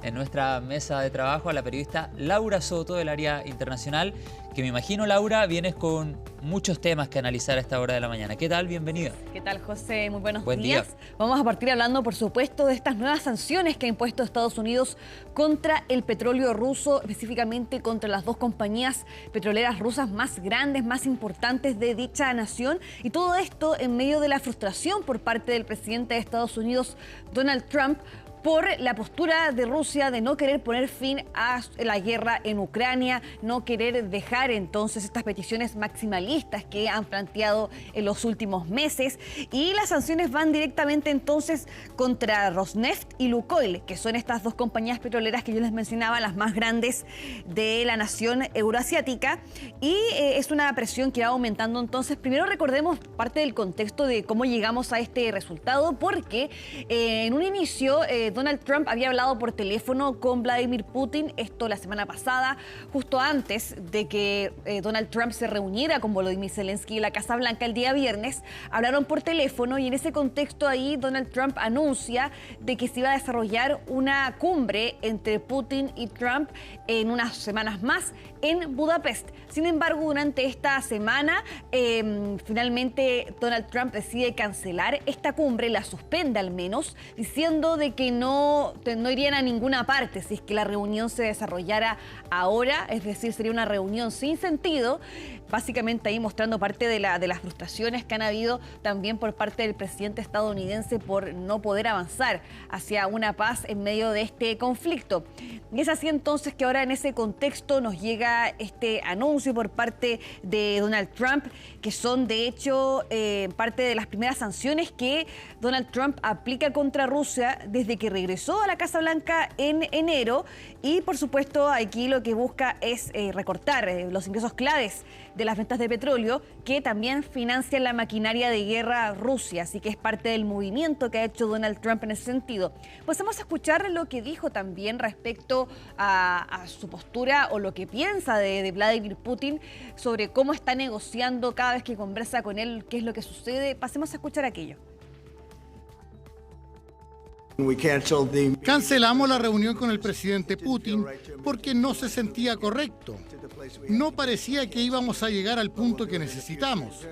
en nuestra mesa de trabajo a la periodista Laura Soto del área internacional, que me imagino, Laura, vienes con muchos temas que analizar a esta hora de la mañana. ¿Qué tal? Bienvenida. ¿Qué tal, José? Muy buenos Buen días. día. Vamos a partir hablando, por supuesto, de estas nuevas sanciones que ha impuesto Estados Unidos contra el petróleo ruso, específicamente contra las dos compañías petroleras rusas más grandes, más importantes de dicha nación. Y todo esto en medio de la frustración por parte del presidente de Estados Unidos, Donald Trump, por la postura de Rusia de no querer poner fin a la guerra en Ucrania, no querer dejar entonces estas peticiones maximalistas que han planteado en los últimos meses. Y las sanciones van directamente entonces contra Rosneft y Lukoil, que son estas dos compañías petroleras que yo les mencionaba, las más grandes de la nación euroasiática. Y es una presión que va aumentando. Entonces, primero recordemos parte del contexto de cómo llegamos a este resultado, porque en un inicio Donald Trump había hablado por teléfono con Vladimir Putin, esto la semana pasada, justo antes de que Donald Trump se reuniera con Volodymyr Zelensky en la Casa Blanca el día viernes. Hablaron por teléfono y en ese contexto ahí Donald Trump anuncia de que se iba a desarrollar una cumbre entre Putin y Trump en unas semanas más en Budapest. Sin embargo, durante esta semana, finalmente Donald Trump decide cancelar esta cumbre, la suspende al menos, diciendo de que no irían a ninguna parte si es que la reunión se desarrollara ahora, es decir, sería una reunión sin sentido, básicamente ahí mostrando parte de las frustraciones que han habido también por parte del presidente estadounidense por no poder avanzar hacia una paz en medio de este conflicto. Y es así entonces que ahora en ese contexto nos llega este anuncio por parte de Donald Trump, que son de hecho parte de las primeras sanciones que Donald Trump aplica contra Rusia desde que regresó a la Casa Blanca en enero. Y por supuesto aquí lo que busca es recortar los ingresos claves de las ventas de petróleo, que también financian la maquinaria de guerra Rusia. Así que es parte del movimiento que ha hecho Donald Trump en ese sentido. Pues vamos a escuchar lo que dijo también respecto a su postura o lo que piensa de Vladimir Putin sobre cómo está negociando cada vez que conversa con él, qué es lo que sucede. Pasemos a escuchar aquello. Cancelamos la reunión con el presidente Putin porque no se sentía correcto. No parecía que íbamos a llegar al punto que necesitamos.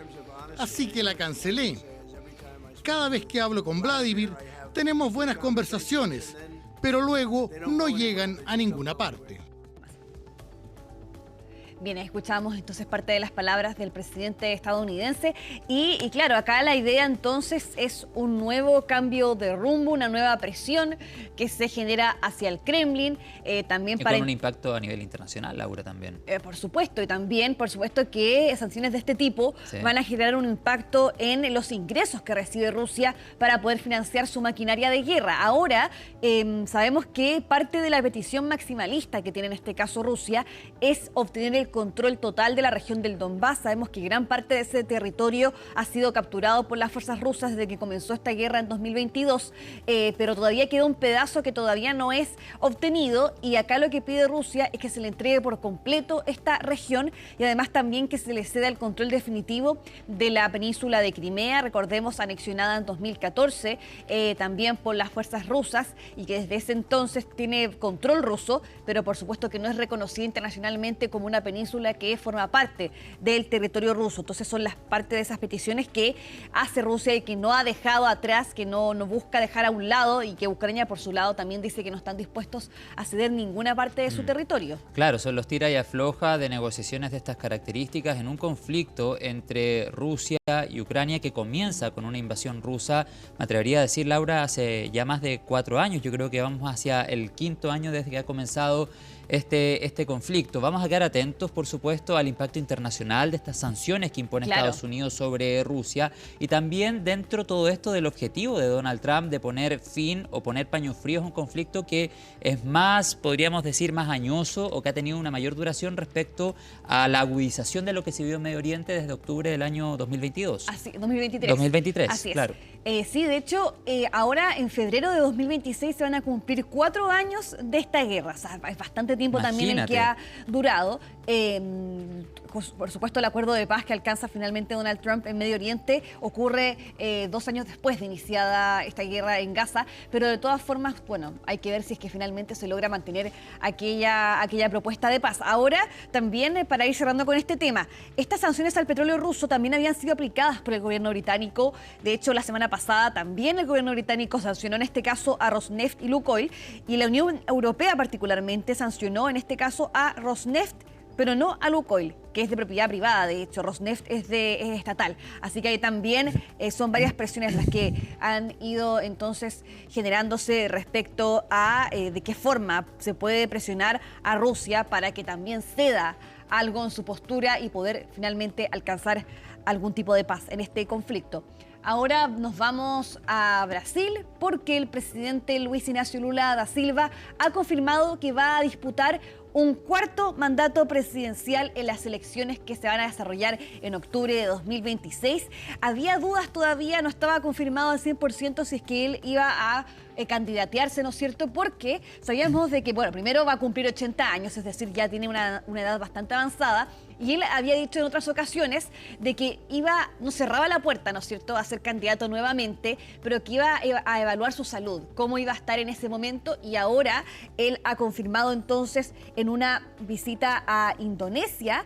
Así que la cancelé. Cada vez que hablo con Vladimir, tenemos buenas conversaciones, pero luego no llegan a ninguna parte. Bien, escuchamos entonces parte de las palabras del presidente estadounidense y claro, acá la idea entonces es un nuevo cambio de rumbo, una nueva presión que se genera hacia el Kremlin, también y para... con un impacto a nivel internacional, Laura, también. Por supuesto, y también, por supuesto, que sanciones de este tipo Sí. van a generar un impacto en los ingresos que recibe Rusia para poder financiar su maquinaria de guerra. Ahora, sabemos que parte de la petición maximalista que tiene en este caso Rusia es obtener el control total de la región del Donbass. Sabemos que gran parte de ese territorio ha sido capturado por las fuerzas rusas desde que comenzó esta guerra en 2022, pero todavía queda un pedazo que todavía no es obtenido y acá lo que pide Rusia es que se le entregue por completo esta región y además también que se le ceda el control definitivo de la península de Crimea, recordemos anexionada en 2014 también por las fuerzas rusas y que desde ese entonces tiene control ruso, pero por supuesto que no es reconocida internacionalmente como una península que forma parte del territorio ruso. Entonces son las parte de esas peticiones que hace Rusia y que no ha dejado atrás, que no busca dejar a un lado y que Ucrania por su lado también dice que no están dispuestos a ceder ninguna parte de su territorio. Claro, son los tira y afloja de negociaciones de estas características en un conflicto entre Rusia y Ucrania que comienza con una invasión rusa, me atrevería a decir, Laura, hace ya más de 4 años. Yo creo que vamos hacia el 5.º año desde que ha comenzado este conflicto. Vamos a quedar atentos, por supuesto, al impacto internacional de estas sanciones que impone Estados Unidos sobre Rusia y también dentro de todo esto del objetivo de Donald Trump de poner fin o poner paños fríos a un conflicto que es más, podríamos decir, más añoso o que ha tenido una mayor duración respecto a la agudización de lo que se vio en Medio Oriente desde octubre del año 2022. Así, 2023. 2023, así es. Claro. Sí, de hecho, ahora en febrero de 2026 se van a cumplir 4 años de esta guerra. O sea, es bastante tiempo también el que ha durado. por supuesto, el acuerdo de paz que alcanza finalmente Donald Trump en Medio Oriente ocurre 2 años después de iniciada esta guerra en Gaza, pero de todas formas, bueno, hay que ver si es que finalmente se logra mantener aquella propuesta de paz. Ahora, también, para ir cerrando con este tema, estas sanciones al petróleo ruso también habían sido aplicadas por el gobierno británico. De hecho, la semana pasada también el gobierno británico sancionó en este caso a Rosneft y Lukoil, y la Unión Europea particularmente sancionó en este caso a Rosneft, pero no a Lukoil, que es de propiedad privada. De hecho, Rosneft es estatal. Así que ahí también son varias presiones las que han ido entonces generándose respecto a de qué forma se puede presionar a Rusia para que también ceda algo en su postura y poder finalmente alcanzar algún tipo de paz en este conflicto. Ahora nos vamos a Brasil porque el presidente Luis Ignacio Lula da Silva ha confirmado que va a disputar un 4º mandato presidencial en las elecciones que se van a desarrollar en octubre de 2026. Había dudas todavía, no estaba confirmado al 100% si es que él iba a candidatearse, ¿no es cierto? Porque sabíamos de que, bueno, primero va a cumplir 80 años, es decir, ya tiene una edad bastante avanzada, y él había dicho en otras ocasiones de que no cerraba la puerta, ¿no es cierto?, a ser candidato nuevamente, pero que iba a evaluar su salud, cómo iba a estar en ese momento, y ahora él ha confirmado entonces en una visita a Indonesia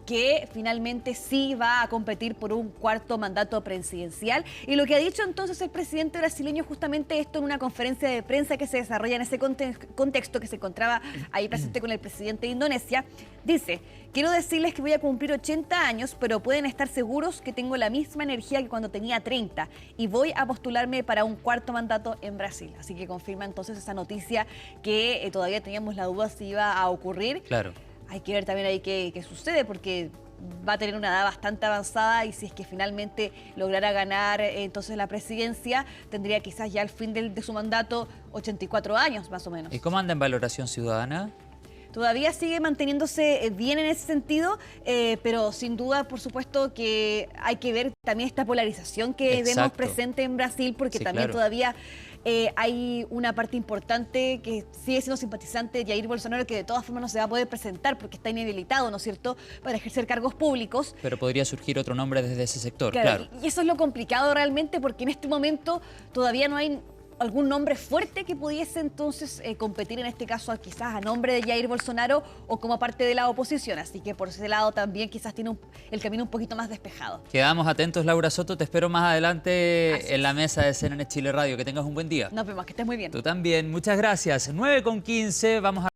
que finalmente sí va a competir por un 4º mandato presidencial. Y lo que ha dicho entonces el presidente brasileño justamente esto en una conferencia de prensa que se desarrolla en ese contexto, que se encontraba ahí presente con el presidente de Indonesia, dice: quiero decirles que voy a cumplir 80 años, pero pueden estar seguros que tengo la misma energía que cuando tenía 30 y voy a postularme para un 4º mandato en Brasil. Así que confirma entonces esa noticia que todavía teníamos la duda si iba a ocurrir. Claro. Hay que ver también ahí qué sucede, porque va a tener una edad bastante avanzada y si es que finalmente lograra ganar entonces la presidencia, tendría quizás ya al fin de su mandato 84 años más o menos. ¿Y cómo anda en valoración ciudadana? Todavía sigue manteniéndose bien en ese sentido, pero sin duda, por supuesto, que hay que ver también esta polarización que vemos presente en Brasil, porque sí, también todavía hay una parte importante que sigue siendo simpatizante de Jair Bolsonaro, que de todas formas no se va a poder presentar porque está inhabilitado, ¿no es cierto?, para ejercer cargos públicos. Pero podría surgir otro nombre desde ese sector, claro. Y eso es lo complicado realmente, porque en este momento todavía no hay algún nombre fuerte que pudiese entonces competir en este caso quizás a nombre de Jair Bolsonaro o como parte de la oposición. Así que por ese lado también quizás tiene el camino un poquito más despejado. Quedamos atentos, Laura Soto. Te espero más adelante en la mesa de CNN Chile Radio. Que tengas un buen día. Nos vemos, que estés muy bien. Tú también. Muchas gracias. 9:15, vamos a...